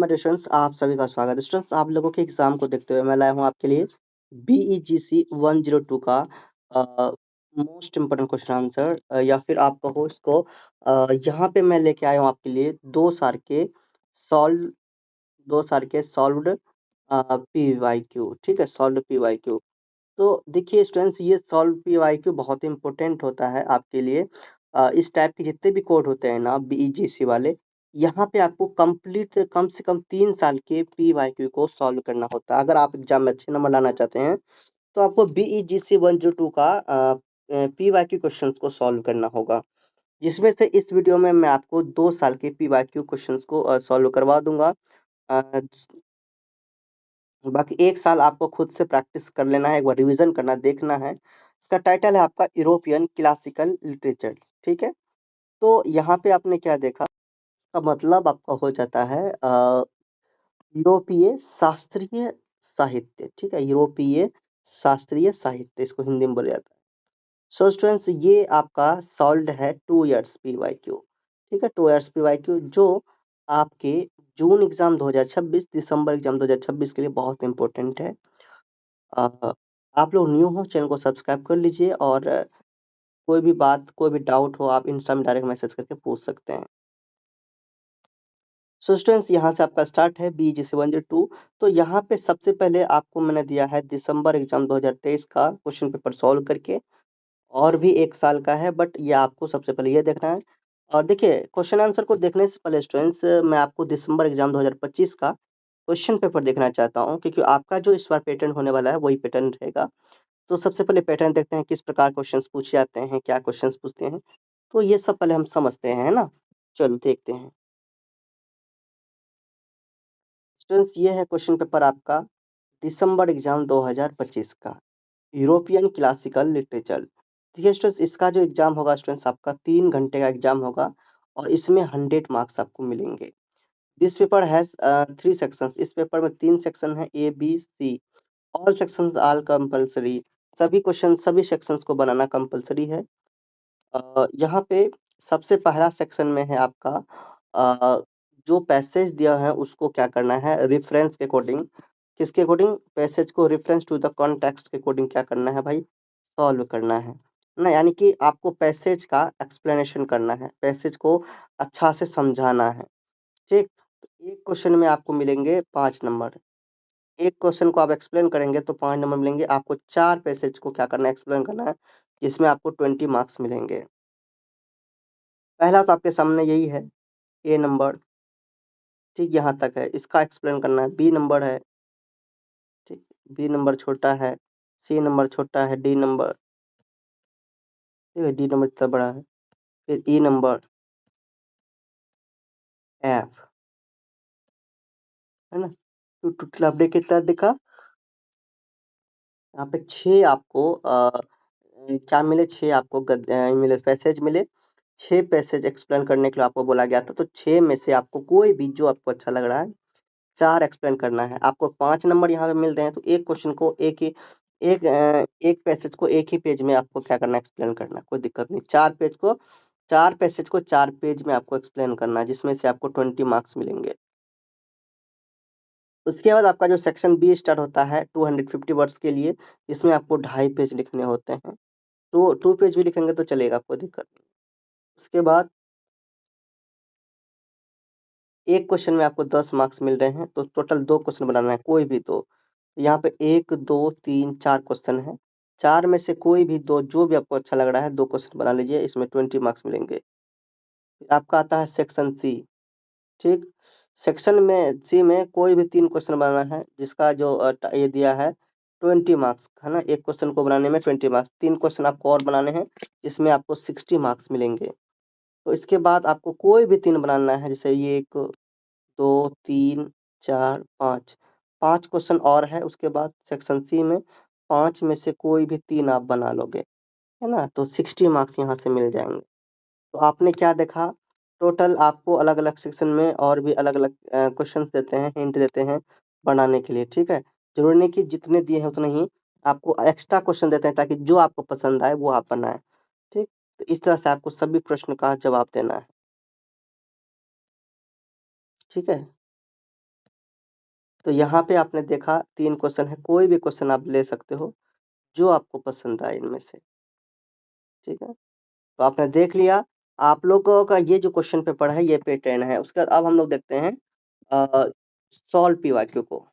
Dear students, आप सभी का स्वागत है। स्टूडेंट्स, आप लोगों के एग्जाम को देखते हुए मैं लाया हूँ आपके लिए BEGC 102 का मोस्ट इम्पोर्टेंट क्वेश्चन आंसर, या फिर आप कहो इसको यहाँ पे मैं लेके आया हूँ आपके लिए दो साल के सॉल्व्ड PYQ। ठीक है, सॉल्व्ड PYQ। तो देखिए स्टूडेंट्स, ये सॉल्व PYQ बहुत इंपॉर्टेंट होता है आपके लिए। इस टाइप के जितने भी कोड होते हैं ना BEGC वाले, यहाँ पे आपको कंप्लीट कम से कम 3 साल के PYQ को सॉल्व करना होता है। अगर आप एग्जाम में अच्छे नंबर लाना चाहते हैं तो आपको BEGC 102 का PYQ क्वेश्चंस को सॉल्व करना होगा, जिसमें से इस वीडियो में मैं आपको 2 साल के PYQ क्वेश्चंस को सॉल्व करवा दूंगा। अ, बाकी 1 साल आपको खुद से प्रैक्टिस कर लेना है, एक बार रिवीजन करना, देखना है। इसका टाइटल है आपका यूरोपियन क्लासिकल लिटरेचर। ठीक है, तो यहाँ पे आपने क्या देखा, इसका मतलब आपका हो जाता है यूरोपीय शास्त्रीय साहित्य। ठीक है, यूरोपीय शास्त्रीय साहित्य इसको हिंदी में बोला जाता है। सो स्टूडेंट्स, ये आपका सॉल्व्ड है 2 इयर्स PYQ। ठीक है, 2 इयर्स PYQ जो आपके जून एग्जाम 2026, दिसंबर एग्जाम 2026 के लिए बहुत इंपॉर्टेंट है। आप लोग न्यू हो, चैनल को सब्सक्राइब कर लीजिए, और कोई भी बात, कोई भी डाउट हो, आप इंस्टा में डायरेक्ट मैसेज करके पूछ सकते हैं। सो स्टूडेंट्स, यहाँ से आपका स्टार्ट है BEGC 102। तो यहाँ पे सबसे पहले आपको मैंने दिया है दिसंबर एग्जाम 2023 का क्वेश्चन पेपर सॉल्व करके, और भी 1 साल का है, बट ये आपको सबसे पहले ये देखना है। और देखिए, क्वेश्चन आंसर को देखने से पहले स्टूडेंट्स, मैं आपको दिसंबर एग्जाम 2025 का क्वेश्चन पेपर देखना चाहता हूँ, क्योंकि आपका जो इस बार पैटर्न होने वाला है वही पैटर्न रहेगा। तो सबसे पहले पैटर्न देखते हैं, किस प्रकार क्वेश्चंस पूछे जाते हैं, क्या क्वेश्चंस पूछते हैं। तो ये सब पहले हम समझते हैं, है ना। चलो देखते हैं स्टूडेंट्स, ये है क्वेश्चन पेपर आपका दिसंबर एग्जाम 2025 का, यूरोपियन क्लासिकल लिटरेचर। देखिए स्टूडेंट्स, इसका जो एग्जाम होगा स्टूडेंट्स, आपका 3 घंटे का एग्जाम होगा, और इसमें 100 मार्क्स आपको मिलेंगे। This paper has 3 sections. इस पेपर में 3 सेक्शन है, ABC। All sections are compulsory. सभी क्वेश्चन, सभी सेक्शंस को बनाना कंपलसरी है। यहाँ पे सबसे पहला सेक्शन में है आपका जो पैसेज दिया है उसको क्या करना है, रेफरेंस के अकॉर्डिंग। किसके अकॉर्डिंग? पैसेज को रेफरेंस टू द कॉन्टेक्स्ट के अकॉर्डिंग क्या करना है भाई, सॉल्व करना है ना। यानी कि आपको पैसेज का एक्सप्लेनेशन करना है, पैसेज को अच्छा से समझाना है। ठीक, तो एक क्वेश्चन में आपको मिलेंगे 5 नंबर। एक क्वेश्चन को आप एक्सप्लेन करेंगे तो 5 नंबर मिलेंगे आपको। 4 पैसेज को क्या करना है, एक्सप्लेन करना है, जिसमें आपको 20 मार्क्स मिलेंगे। पहला तो आपके सामने यही है, A नंबर। ठीक, यहाँ तक है, इसका एक्सप्लेन करना है। B नंबर है, ठीक, B नंबर छोटा है, C नंबर छोटा है, D नंबर, ठीक है, D नंबर इतना बड़ा है, फिर E नंबर, F, है ना। तो टोटल आपने कितना देखा, यहाँ पे 6 आपको क्या मिले, 6 आपको मिले, पैसेज मिले। 6 पैसेज एक्सप्लेन करने के लिए आपको बोला गया था, तो 6 में से आपको कोई भी जो आपको अच्छा लग रहा है 4 एक्सप्लेन करना है। आपको 5 नंबर यहाँ पे मिल रहे हैं, तो एक क्वेश्चन को एक पैसेज को एक ही पेज में आपको क्या करना है, एक्सप्लेन करना है, कोई दिक्कत नहीं। 4 पैसेज को 4 पेज में आपको एक्सप्लेन करना है, जिसमें से आपको 20 मार्क्स मिलेंगे। उसके बाद आपका जो सेक्शन B स्टार्ट होता है 250 वर्ड्स के लिए, इसमें आपको 2.5 पेज लिखने होते हैं। तो 2 पेज भी लिखेंगे तो चलेगा, कोई दिक्कत नहीं। उसके बाद एक क्वेश्चन में आपको 10 मार्क्स मिल रहे हैं, तो टोटल 2 क्वेश्चन बनाना है, कोई भी दो। यहाँ पे 1, 2, 3, 4 क्वेश्चन है। 4 में से कोई भी दो, जो भी आपको अच्छा लग रहा है, 2 क्वेश्चन बना लीजिए, इसमें 20 मार्क्स मिलेंगे। फिर आपका आता है सेक्शन C। ठीक, सेक्शन में C में कोई भी 3 क्वेश्चन बनाना है, जिसका जो ये दिया है 20 मार्क्स, है ना। एक क्वेश्चन को बनाने में 20 मार्क्स, 3 क्वेश्चन आपको और बनाने हैं, जिसमें आपको 60 मार्क्स मिलेंगे। तो इसके बाद आपको कोई भी 3 बनाना है, जैसे ये 1, 2, 3, 4, 5, 5 क्वेश्चन और है। उसके बाद सेक्शन C में 5 में से कोई भी 3 आप बना लोगे, है ना, तो 60 मार्क्स यहाँ से मिल जाएंगे। तो आपने क्या देखा, टोटल आपको अलग अलग सेक्शन में और भी अलग अलग क्वेश्चन देते हैं, हिंट देते हैं बनाने के लिए। ठीक है, जरूरी नहीं कि जितने दिए हैं उतने ही, आपको एक्स्ट्रा क्वेश्चन देते हैं, ताकि जो आपको पसंद आए वो आप बनाएं। ठीक, तो इस तरह से आपको सभी प्रश्न का जवाब देना है। ठीक है, तो यहाँ पे आपने देखा 3 क्वेश्चन है, कोई भी क्वेश्चन आप ले सकते हो, जो आपको पसंद आए इनमें से, ठीक है? तो आपने देख लिया, आप लोगों का ये जो क्वेश्चन पेपर है ये पैटर्न है। उसके बाद अब हम लोग देखते हैं सॉल्व पीवाईक्यू को।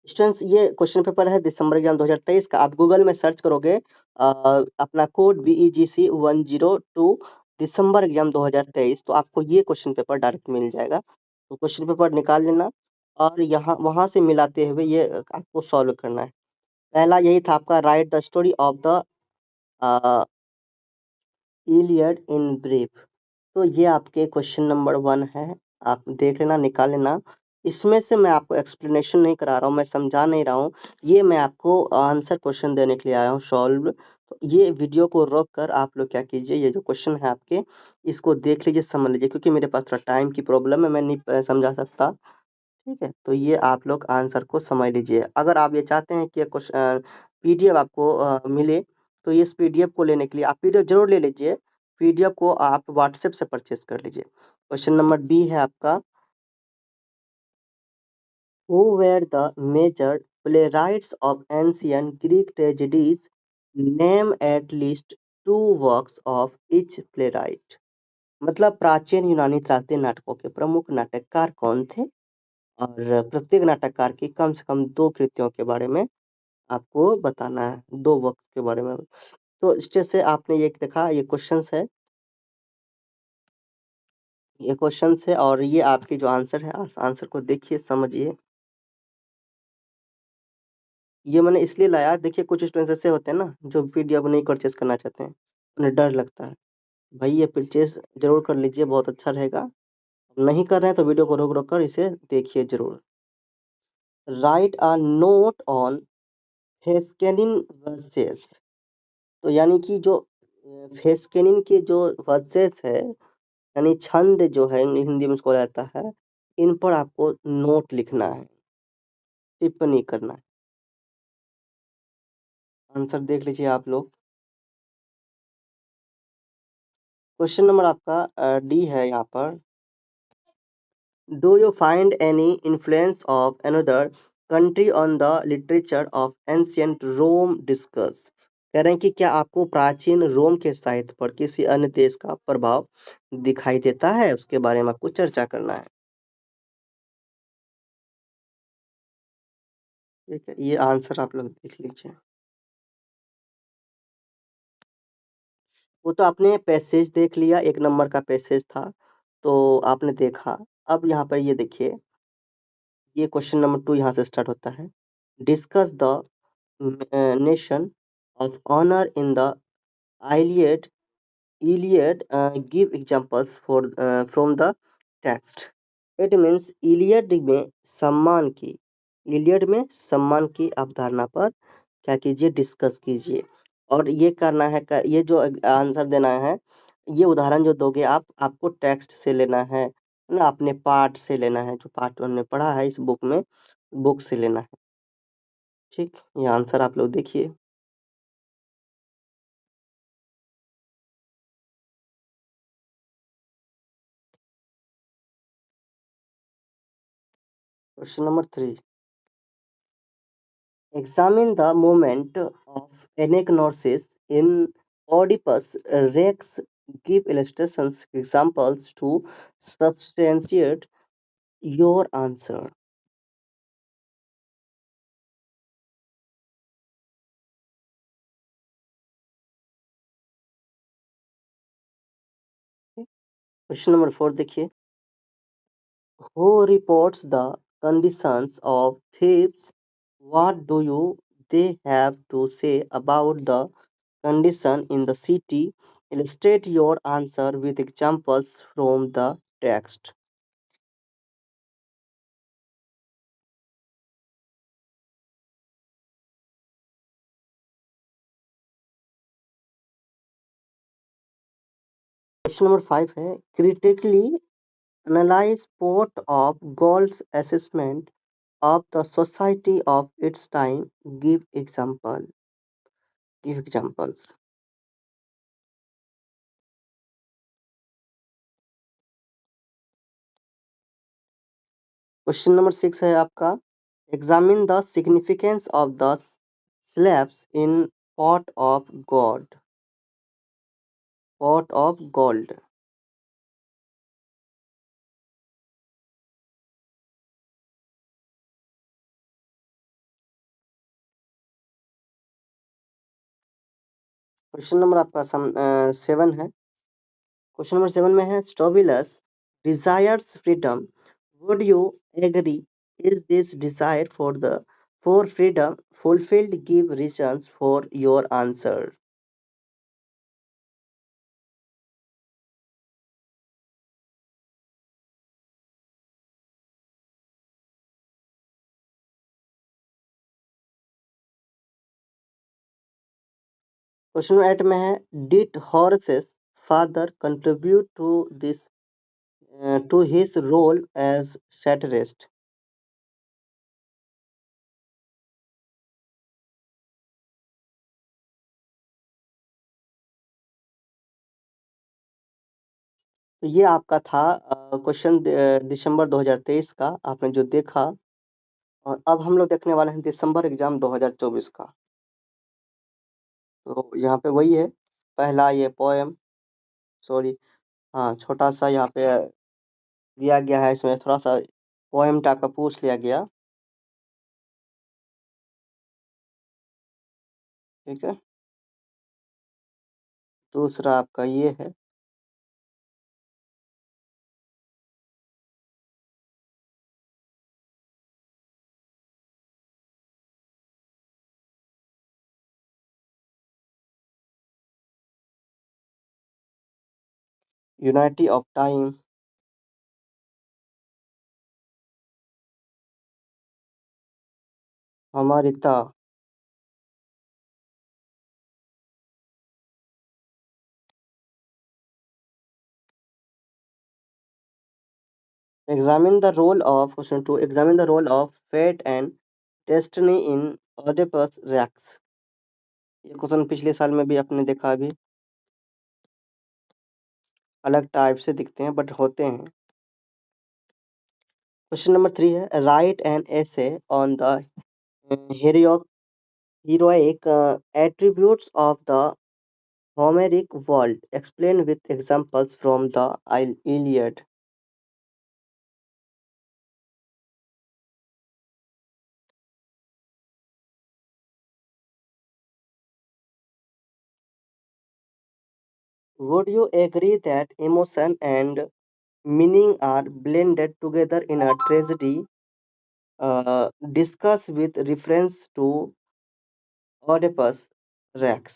स्टूडेंट्स ये क्वेश्चन पेपर है दिसंबर एग्जाम 2023 का। आप गूगल में सर्च करोगे अपना कोड BEGC102 दिसंबर एग्जाम 2023, तो आपको ये क्वेश्चन पेपर डायरेक्ट मिल जाएगा। तो क्वेश्चन पेपर निकाल लेना और यहाँ वहां से मिलाते हुए ये आपको सॉल्व करना है। पहला यही था आपका, right the story of the Iliad in brief. तो ये आपके क्वेश्चन नंबर 1 है, आप देख लेना, निकाल लेना। इसमें से मैं आपको एक्सप्लेनेशन नहीं करा रहा हूँ, मैं समझा नहीं रहा हूँ, ये मैं आपको आंसर क्वेश्चन देने के लिए आया हूँ सॉल्व। तो ये वीडियो को रोक कर आप लोग क्या कीजिए, ये जो क्वेश्चन है आपके, इसको देख लीजिए, समझ लीजिए, क्योंकि मेरे पास थोड़ा टाइम की प्रॉब्लम है, मैं नहीं समझा सकता, ठीक है? तो ये आप लोग आंसर को समझ लीजिए। अगर आप ये चाहते हैं कि पीडीएफ आपको मिले, तो इस पीडीएफ को लेने के लिए आप पीडीएफ जरूर ले लीजिए। पीडीएफ को आप व्हाट्सएप से परचेज कर लीजिए। क्वेश्चन नंबर बी है आपका, who were the major playwrights of ancient Greek tragedies? Name at least 2 works of each playwright। मतलब प्राचीन यूनानी शास्त्रीय नाटकों के प्रमुख नाटककार कौन थे, और प्रत्येक नाटककार की कम से कम 2 कृतियों के बारे में आपको बताना है, 2 वक़्त के बारे में। तो इस तरह से आपने ये देखा, ये क्वेश्चन्स है, ये क्वेश्चन्स है, और ये आपकी जो आंसर है, आंसर को देखिए, समझिए। ये मैंने इसलिए लाया, देखिए कुछ स्टूडेंट्स ऐसे होते हैं ना, जो पीडीएफ नहीं परचेज़ करना चाहते हैं, उन्हें डर लगता है। भाई ये परचेज़ ज़रूर कर लीजिए, बहुत अच्छा रहेगा। नहीं कर रहे हैं तो वीडियो को रोक-रोक कर इसे देखिए ज़रूर। राइट अ नोट ऑन हेस्केलिन वर्सेस। तो यानी कि जो फेस्केनिन के जो वर्सेस है, यानी छंद जो है हिंदी में उसको रहता है, इन पर आपको नोट लिखना है, टिप्पणी करना है। आंसर देख लीजिए आप लोग। क्वेश्चन नंबर आपका डी है यहाँ पर, do you find any influence of another country on the literature of ancient Rome discuss. कह रहे हैं कि क्या आपको प्राचीन रोम के साहित्य पर किसी अन्य देश का प्रभाव दिखाई देता है, उसके बारे में आपको चर्चा करना है, ठीक है? ये आंसर आप लोग देख लीजिए। वो तो आपने पैसेज देख लिया, 1 नंबर का पैसेज था, तो आपने देखा। अब यहाँ पर ये देखिए, ये क्वेश्चन नंबर 2 यहाँ से स्टार्ट होता है। Discuss the notion of honour in the Iliad Iliad, give examples for from the text। It means Iliad में सम्मान की, इलियड में सम्मान की अवधारणा पर क्या कीजिए, डिस्कस कीजिए। और ये करना है, ये जो आंसर देना है, ये उदाहरण जो दोगे आप, आपको टेक्स्ट से लेना है ना, अपने पाठ से लेना है, जो पाठ हमने पढ़ा है इस बुक में, बुक से लेना है, ठीक? ये आंसर आप लोग देखिए। Question number 3, examine the moment of anagnosis in Oedipus Rex. Give illustrations, examples to substantiate your answer। Question number 4 देखिए, who reports the conditions of thieves? What do you they have to say about the condition in the city? Illustrate your answer with examples from the text। Question number 5 है, critically analyze part of Galt's assessment of the society of its time। Give example। Give examples। Question number 6 है आपका, examine the significance of the slaves in pot of god, pot of gold. Question number आपका 7 है। Question number 7 में है, Strobilus desires freedom, would you agree, is this desire for freedom fulfilled, give reasons for your answer. Question number 8 में है, did horses father contribute to this to his role as satirist। तो ये आपका था question दिसंबर 2023 का, आपने जो देखा। और अब हम लोग देखने वाले हैं दिसंबर एग्जाम 2024 का। तो यहाँ पे वही है, पहला ये पोएम, सॉरी, हाँ, छोटा सा यहाँ पे दिया गया है, इसमें थोड़ा सा पोएम टाइप का पूछ लिया गया। ठीक है, दूसरा आपका ये है, unity of time, hamartia, examine the role of, question 2, examine the role of fate and destiny in Oedipus Rex। ये क्वेश्चन पिछले साल में भी आपने देखा, अभी अलग टाइप से दिखते हैं बट होते हैं। क्वेश्चन नंबर 3 है, right an essay on the heroic attributes of the Homeric world, explain with examples from the Iliad। Would you agree that emotion and meaning are blended together in a tragedy? Discuss with reference to Oedipus Rex।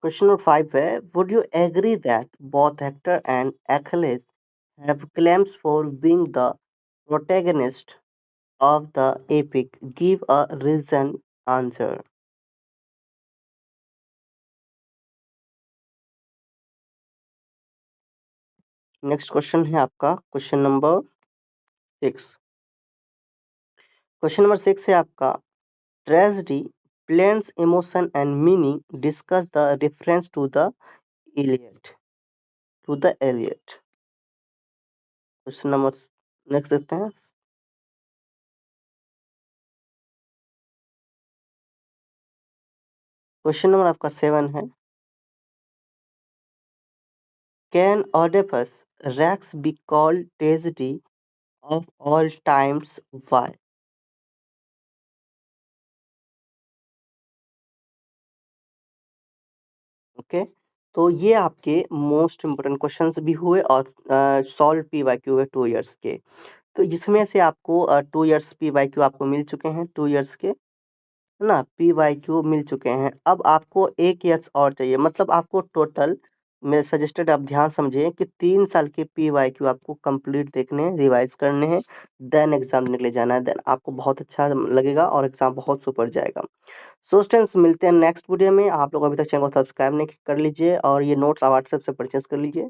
Question number 5 है, would you agree that both Hector and Achilles have claims for being the protagonist of the epic? Give a reason answer। Next question है आपका question number 6। Question number 6 है आपका, tragedy blends emotion and meaning, discuss the reference to the Iliad, to the Iliad। Question number next देखते हैं। Question number आपका 7 है, can Oedipus Rex be called tragedy of all times? Why? Okay, तो ये आपके most important questions भी हुए और सॉल्व पीवाईक्यू हुए 2 इयर्स के। तो इसमें से आपको 2 इयर्स पीवाईक्यू आपको मिल चुके हैं, 2 इयर्स के, है ना, पीवाईक्यू मिल चुके हैं। अब आपको 1 ईयर्स और चाहिए, मतलब आपको टोटल, मैं सजेस्टेड, आप ध्यान समझिए कि 3 साल के पीवाईक्यू आपको कंप्लीट देखने हैं, रिवाइज करने हैं, देन एग्जाम देने के लिए जाना है। देन आपको बहुत अच्छा लगेगा और एग्जाम बहुत सुपर जाएगा। सो स्टूडेंट्स, मिलते हैं नेक्स्ट वीडियो में। आप लोग अभी तक चैनल को सब्सक्राइब नहीं कर लीजिए और ये नोट्स आप व्हाट्सएप से परचेस कर लीजिए।